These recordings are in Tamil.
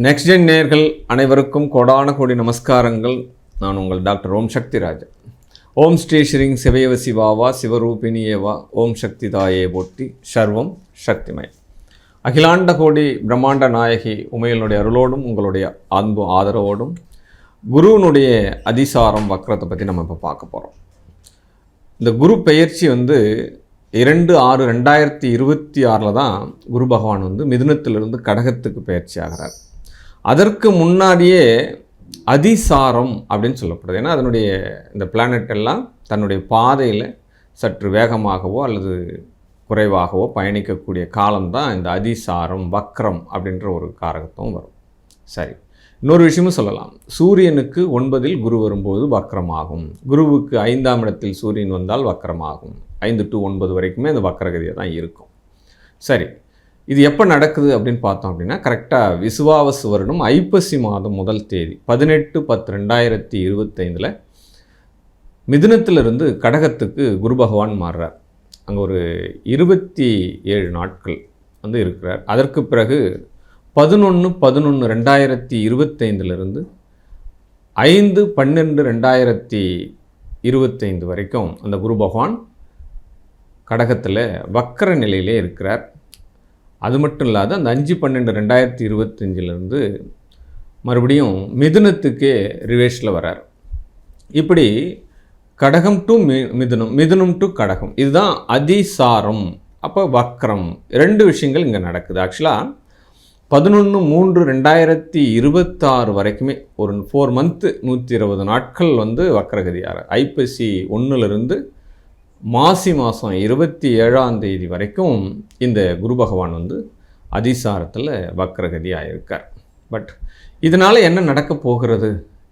நெக்ஸ்ட் ஜென் நேயர்கள் அனைவருக்கும் கோடான கோடி நமஸ்காரங்கள். நான் உங்கள் டாக்டர் ஓம் சக்தி ராஜா. ஓம் ஸ்ரீ ஸ்ரீங் சிவயவ சிவாவா சிவரூபிணியேவா ஓம் சக்தி தாயே போற்றி சர்வம் சக்திமயம். அகிலாண்ட கோடி பிரம்மாண்ட நாயகி உமையினுடைய அருளோடும் உங்களுடைய அன்பு ஆதரவோடும் குருவினுடைய அதிசாரம் வக்ரத்தை பற்றி நம்ம இப்போ பார்க்க போகிறோம். இந்த குரு பெயர்ச்சி 2/6/2026 தான் குரு பகவான் மிதுனத்திலிருந்து கடகத்துக்கு பயிற்சி ஆகிறார். அதற்கு முன்னாடியே அதிசாரம் அப்படின்னு சொல்லப்படுது. ஏன்னா அதனுடைய இந்த பிளானட் எல்லாம் தன்னுடைய பாதையில் சற்று வேகமாகவோ அல்லது குறைவாகவோ பயணிக்கக்கூடிய காலம்தான் இந்த அதிசாரம் வக்ரம் அப்படின்ற ஒரு காரகத்துவம் வரும். சரி, இன்னொரு விஷயமும் சொல்லலாம். சூரியனுக்கு 9 குரு வரும்போது வக்ரமாகும். குருவுக்கு 5ஆம் இடத்தில் சூரியன் வந்தால் வக்ரமாகும். 5 to 9 வரைக்குமே அந்த வக்ரகதியாக தான் இருக்கும். சரி, இது எப்போ நடக்குது அப்படின்னு பார்த்தோம் அப்படின்னா கரெக்டாக விசுவாவசு வருடம் ஐப்பசி மாதம் 1 தேதி 18/10/2025 மிதுனத்திலிருந்து கடகத்துக்கு குரு பகவான் மாறுறார். அங்கே ஒரு 27 நாட்கள் இருக்கிறார். அதற்கு பிறகு 11/11/2025 5/12/2025 வரைக்கும் அந்த குரு பகவான் கடகத்தில் வக்கர நிலையிலே இருக்கிறார். அது மட்டும் இல்லாத அந்த 5/12/2025 மறுபடியும் மிதுனத்துக்கே ரிவேர்ஸில் வரார். இப்படி கடகம் டு மிதுனம், மிதுனம் டு கடகம், இதுதான் அதிசாரம். அப்போ வக்ரம் 2 விஷயங்கள் இங்கே நடக்குது. ஆக்சுவலாக 11/3/2026 வரைக்குமே ஒரு 4 மந்த்து 120 நாட்கள் வக்ரகதியார். ஐப்பசி 1லிருந்து மாசி மாதம் 27ஆம் தேதி வரைக்கும் இந்த குரு பகவான் அதிசாரத்தில் வக்ரகதியாக இருக்கார். பட் இதனால் என்ன நடக்க போகிறது?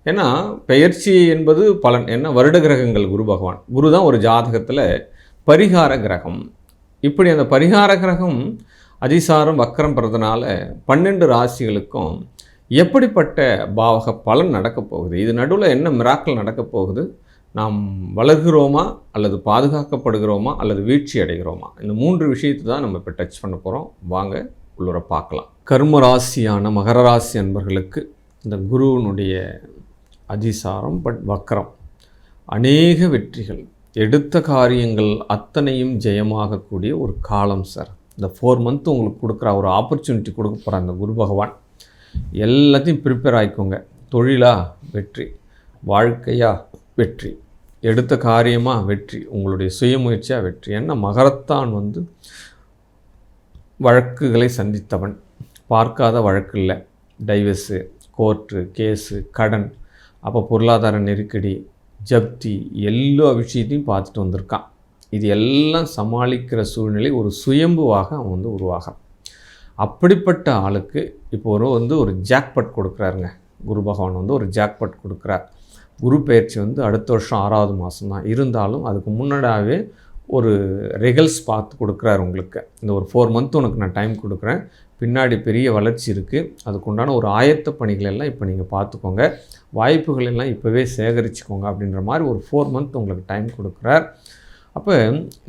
ஏன்னா பெயர்ச்சி என்பது பலன். என்ன வருட கிரகங்கள் குரு பகவான், குரு தான் ஒரு ஜாதகத்தில் பரிகார கிரகம். இப்படி அந்த பரிகார கிரகம் அதிசாரம் வக்ரம் பெறதுனால 12 ராசிகளுக்கும் எப்படிப்பட்ட பாவக பலன் நடக்கப் போகுது? இது நடுவில் என்ன மிராக்கள் நடக்கப் போகுது? நாம் வளர்கிறோமா அல்லது பாதுகாக்கப்படுகிறோமா அல்லது வீழ்ச்சி அடைகிறோமா? இந்த 3 விஷயத்தை தான் நம்ம இப்போ டச் பண்ண போகிறோம். வாங்க உள்ளுர பார்க்கலாம். கர்ம ராசியான மகர ராசி அன்பர்களுக்கு இந்த குருவினுடைய அதிசாரம் வக்ரம் அநேக வெற்றிகள், எடுத்த காரியங்கள் அத்தனையும் ஜெயமாகக்கூடிய ஒரு காலம் சார். இந்த 4 மந்த்து உங்களுக்கு கொடுக்குற ஒரு ஆப்பர்ச்சுனிட்டி கொடுக்க போகிற அந்த குரு பகவான் எல்லாத்தையும் ப்ரிப்பேர் ஆகிக்கோங்க. தொழிலாக வெற்றி, வாழ்க்கையாக வெற்றி, எடுத்த காரியமாக வெற்றி, உங்களுடைய சுயமுயற்சியாக வெற்றி. ஏன்னா மகரத்தான் வழக்குகளை சந்தித்தவன். பார்க்காத வழக்கு இல்லை. டைவர்ஸு, கோர்ட்டு கேஸு, கடன், அப்போ பொருளாதார நெருக்கடி, ஜப்தி, எல்லா விஷயத்தையும் பார்த்துட்டு வந்திருக்கான். இது எல்லாம் சமாளிக்கிற சூழ்நிலை ஒரு சுயம்புவாக அவன் உருவாகிறான். அப்படிப்பட்ட ஆளுக்கு இப்போ ஒரு ஜாக்பட் கொடுக்குறாருங்க குரு பகவான். ஒரு ஜாக்பட் கொடுக்குறார். குரு பயிற்சி அடுத்த வருஷம் 6ஆவது மாதம் தான். இருந்தாலும் அதுக்கு முன்னாடியே ஒரு ரிகல்ஸ் பார்த்து கொடுக்குறாரு உங்களுக்கு. இந்த ஒரு 4 மந்த் உனக்கு நான் டைம் கொடுக்குறேன், பின்னாடி பெரிய வளர்ச்சி இருக்குது, அதுக்குண்டான ஒரு ஆயத்த பணிகள் எல்லாம் இப்போ நீங்கள் பார்த்துக்கோங்க, வாய்ப்புகள் எல்லாம் இப்போவே சேகரிச்சுக்கோங்க அப்படின்ற மாதிரி ஒரு 4 மந்த் உங்களுக்கு டைம் கொடுக்குறார். அப்போ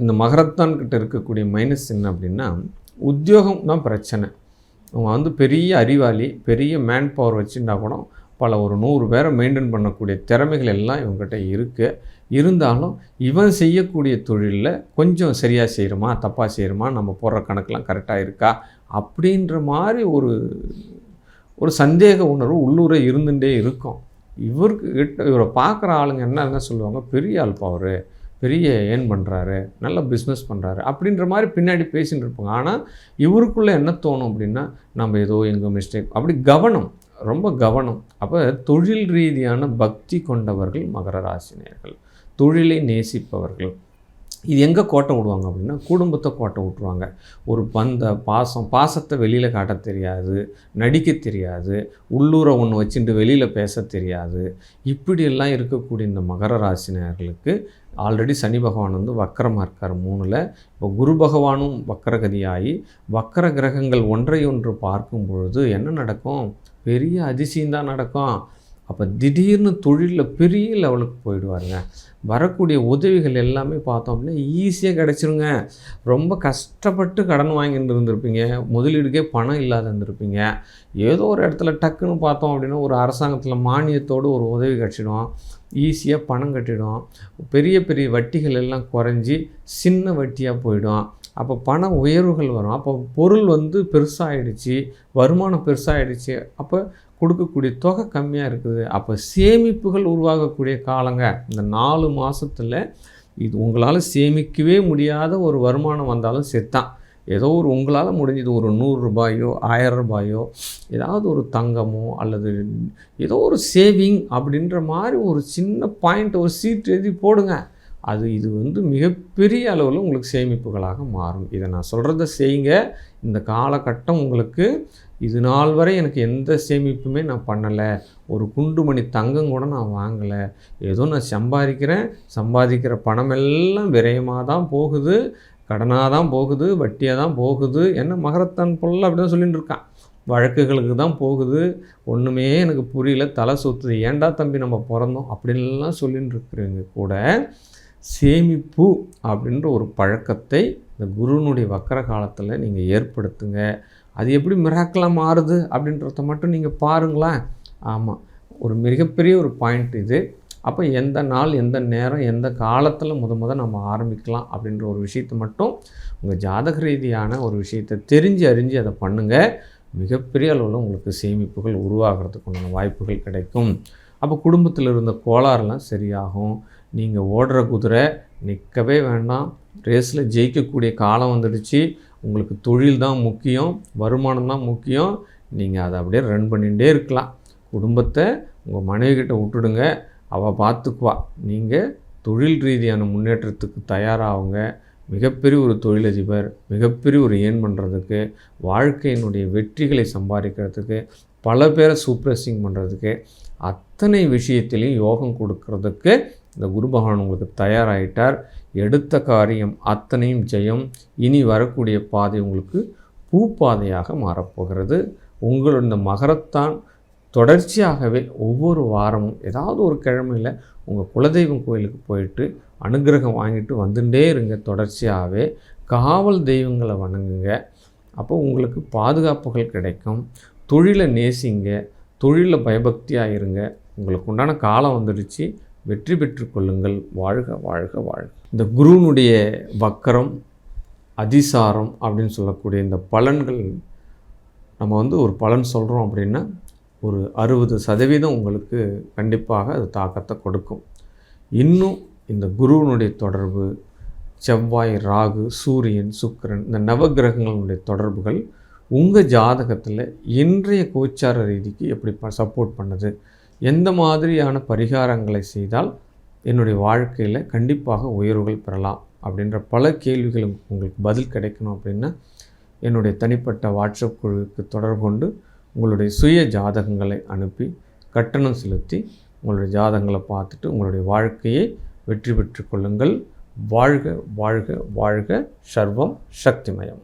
இந்த மகரத்தான்கிட்ட இருக்கக்கூடிய மைனஸ் என்ன அப்படின்னா உத்தியோகம் தான் பிரச்சனை. அவன் பெரிய அறிவாளி, பெரிய மேன் பவர் வச்சுருந்தா கூட பல ஒரு 100 பேரை மெயின்டைன் பண்ணக்கூடிய திறமைகள் எல்லாம் இவங்ககிட்ட இருக்குது. இருந்தாலும் இவன் செய்யக்கூடிய தொழிலில் கொஞ்சம் சரியாக செய்கிறோமா தப்பாக செய்கிறோமா, நம்ம போடுற கணக்கெலாம் கரெக்டாக இருக்கா அப்படின்ற மாதிரி ஒரு சந்தேக உணர்வு உள்ளூரை இருந்துகிட்டே இருக்கும். இவரை பார்க்குற ஆளுங்க என்ன சொல்லுவாங்க, பெரிய ஆள் பவர், பெரிய ஏர்ன் பண்ணுறாரு, நல்ல பிஸ்னஸ் பண்ணுறாரு அப்படின்ற மாதிரி பின்னாடி பேசிகிட்டு இருப்பாங்க. ஆனால் இவருக்குள்ளே என்ன தோணும் அப்படின்னா நம்ம ஏதோ எங்கே மிஸ்டேக், அப்படி கவனம், ரொம்ப கவனம். அப்போ தொழில் ரீதியான பக்தி கொண்டவர்கள் மகர ராசினியர்கள், தொழிலை நேசிப்பவர்கள். இது எங்கே கோட்டை விடுவாங்க அப்படின்னா குடும்பத்தை கோட்டை விட்டுருவாங்க. ஒரு பாசத்தை வெளியில் காட்ட தெரியாது, நடிக்க தெரியாது, உள்ளூரை ஒன்று வச்சுட்டு வெளியில் பேச தெரியாது. இப்படியெல்லாம் இருக்கக்கூடிய இந்த மகர ராசினியர்களுக்கு ஆல்ரெடி சனி பகவான் வக்கரமாக இருக்கார் 3ல். இப்போ குரு பகவானும் வக்கரகதியாகி வக்கர கிரகங்கள் ஒன்றையொன்று பார்க்கும் பொழுது என்ன நடக்கும்? பெரிய அதிசயம்தான் நடக்கும். அப்போ திடீர்னு தொழிலில் பெரிய லெவலுக்கு போயிடுவாருங்க. வரக்கூடிய உதவிகள் எல்லாமே பார்த்தோம் அப்படின்னா ஈஸியாக கிடச்சிருங்க. ரொம்ப கஷ்டப்பட்டு கடன் வாங்கிட்டு இருந்திருப்பீங்க, முதலீடுக்கே பணம் இல்லாத இருந்திருப்பீங்க. ஏதோ ஒரு இடத்துல டக்குன்னு பார்த்தோம் அப்படின்னா ஒரு அரசாங்கத்தில் மானியத்தோடு ஒரு உதவி கிடச்சிடும், ஈஸியாக பணம் கட்டிடும். பெரிய பெரிய வட்டிகள் எல்லாம் குறைஞ்சி சின்ன வட்டியாக போயிடும். அப்போ பண உயர்வுகள் வரும். அப்போ பொருள் பெருசாகிடுச்சு, வருமானம் பெருசாகிடுச்சு, அப்போ கொடுக்கக்கூடிய தொகை கம்மியாக இருக்குது. அப்போ சேமிப்புகள் உருவாகக்கூடிய காலங்க இந்த 4 மாதத்தில். இது உங்களால் சேமிக்கவே முடியாத ஒரு வருமானம் வந்தாலும் செத்தான். ஏதோ ஒரு உங்களால் முடிஞ்சது ஒரு 100 ரூபாயோ 1000 ரூபாயோ ஏதாவது ஒரு தங்கமோ அல்லது ஏதோ ஒரு சேவிங் அப்படின்ற மாதிரி ஒரு சின்ன பாயிண்ட் ஒரு சீட் எழுதி போடுங்க. இது மிகப்பெரிய அளவில் உங்களுக்கு சேமிப்புகளாக மாறும். இதை நான் சொல்கிறத செய்யுங்க. இந்த காலகட்டம் உங்களுக்கு இது நாள் வரை எனக்கு எந்த சேமிப்புமே நான் பண்ணலை, ஒரு குண்டுமணி தங்கம் கூட நான் வாங்கலை, ஏதோ நான் சம்பாதிக்கிற பணமெல்லாம் விரயமாக தான் போகுது, கடனாக தான் போகுது, வட்டியாக தான் போகுது, என்ன மகரத்தான் பொருள் அப்படி தான் சொல்லிட்டு இருக்கான். வழக்குகளுக்கு தான் போகுது, ஒன்றுமே எனக்கு புரியல, தலை சுற்றுது, ஏன்டா தம்பி நம்ம பிறந்தோம் அப்படின்லாம் சொல்லிட்டு இருக்கிறவங்க கூட சேமிப்பு அப்படின்ற ஒரு பழக்கத்தை இந்த குருனுடைய வக்கர காலத்தில் நீங்கள் ஏற்படுத்துங்க. அது எப்படி மிராக்கலாக மாறுது அப்படின்றத மட்டும் நீங்கள் பாருங்களேன். ஆமாம், ஒரு மிகப்பெரிய ஒரு பாயிண்ட் இது. அப்போ எந்த நாள், எந்த நேரம், எந்த காலத்தில் முத நம்ம ஆரம்பிக்கலாம் அப்படின்ற ஒரு விஷயத்தை மட்டும் உங்கள் ஜாதக ரீதியான ஒரு விஷயத்தை அறிஞ்சு அதை பண்ணுங்கள். மிகப்பெரிய அளவில் உங்களுக்கு சேமிப்புகள் உருவாகிறதுக்குண்டான வாய்ப்புகள் கிடைக்கும். அப்போ குடும்பத்தில் இருந்த கோளாறுலாம் சரியாகும். நீங்கள் ஓடுற குதிரை நிற்கவே வேண்டாம், ரேஸில் ஜெயிக்கக்கூடிய காலம் வந்துடுச்சு. உங்களுக்கு தொழில் தான் முக்கியம், வருமானம் தான் முக்கியம். நீங்கள் அதை அப்படியே ரன் பண்ணிகிட்டே இருக்கலாம். குடும்பத்தை உங்கள் மனைவிக்கிட்ட விட்டுடுங்க, அவள் பார்த்துக்குவா. நீங்கள் தொழில் ரீதியான முன்னேற்றத்துக்கு தயாராகுங்க. மிகப்பெரிய ஒரு தொழிலதிபர், மிகப்பெரிய ஒரு ஏர்ன் பண்ணுறதுக்கு, வாழ்க்கையினுடைய வெற்றிகளை சம்பாதிக்கிறதுக்கு, பல பேரை சூப்பர்சிங் பண்ணுறதுக்கு, அத்தனை விஷயத்திலையும் யோகம் கொடுக்கறதுக்கு இந்த குரு பகவான் உங்களுக்கு தயாராகிட்டார். எடுத்த காரியம் அத்தனையும் ஜெயம். இனி வரக்கூடிய பாதை உங்களுக்கு பூப்பாதையாக மாறப்போகிறது. உங்களோட இந்த மகரத்தான் தொடர்ச்சியாகவே ஒவ்வொரு வாரமும் ஏதாவது ஒரு கிழமையில் உங்கள் குலதெய்வம் கோயிலுக்கு போயிட்டு அனுகிரகம் வாங்கிட்டு வந்துட்டே இருங்க. தொடர்ச்சியாகவே காவல் தெய்வங்களை வணங்குங்க. அப்போ உங்களுக்கு பாதுகாப்புகள் கிடைக்கும். தொழிலை நேசிங்க, தொழிலில் பயபக்தியாக இருங்க. உங்களுக்கு உண்டான காலம் வந்துடுச்சு. வெற்றி பெற்று கொள்ளுங்கள். வாழ்க வாழ்க வாழ்க. இந்த குருனுடைய வக்கரம், அதிசாரம் அப்படின்னு சொல்லக்கூடிய இந்த பலன்கள் நம்ம ஒரு பலன் சொல்கிறோம் அப்படின்னா ஒரு 60% உங்களுக்கு கண்டிப்பாக அது தாக்கத்தை கொடுக்கும். இன்னும் இந்த குருவினுடைய தொடர்பு, செவ்வாய், ராகு, சூரியன், சுக்கிரன், இந்த நவகிரகங்களுடைய தொடர்புகள் உங்கள் ஜாதகத்தில் இன்றைய கோச்சார ரீதிக்கு எப்படி சப்போர்ட் பண்ணுது, எந்த மாதிரியான பரிகாரங்களை செய்தால் என்னுடைய வாழ்க்கையில் கண்டிப்பாக உயர்வுகள் பெறலாம் அப்படின்ற பல கேள்விகள் உங்களுக்கு பதில் கிடைக்கணும் அப்படின்னா என்னுடைய தனிப்பட்ட வாட்ஸ்அப் குழுவுக்கு தொடர்பு கொண்டு உங்களுடைய சுய ஜாதகங்களை அனுப்பி கட்டணம் செலுத்தி உங்களுடைய ஜாதகங்களை பார்த்துட்டு உங்களுடைய வாழ்க்கையை வெற்றி பெற்று கொள்ளுங்கள். வாழ்க வாழ்க வாழ்க. சர்வம் சக்திமயம்.